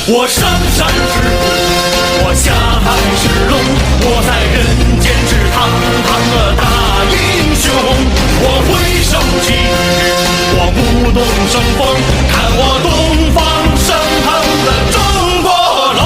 我上山是虎，我下海是龙，我在人间是堂堂的大英雄。我挥手起日，我舞动生风，看我东方升腾的中国龙。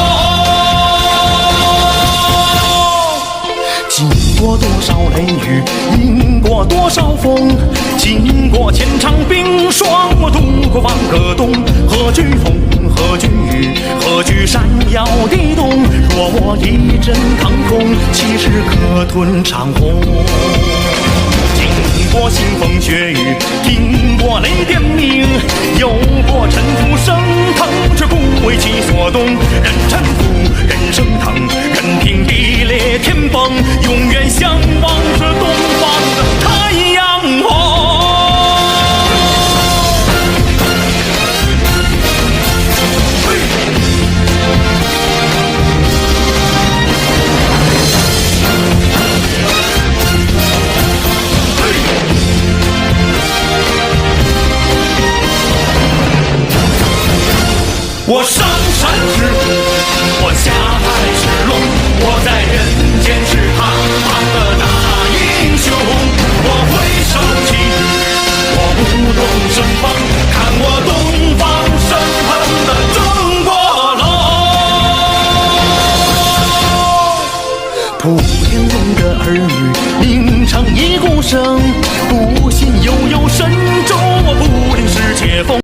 经过多少雷雨，迎过多少风，经过千场冰霜，我渡过万个冬。何惧风，何惧雨，何惧闪耀的冬？若我一阵腾空，岂是可吞长虹？经过腥风血雨，经过雷电鸣，有过沉浮升腾，却不为其所动。任沉浮，任升腾，任凭地裂天崩，永远向往着东方的太阳红。我上山是虎，我下海是龙，我在人间是堂堂的大英雄。我挥手起日，我舞动生风，看我东方升腾的中国龙。普天龙的儿女鸣唱一鼓声，不信悠悠神州，我不领是解封。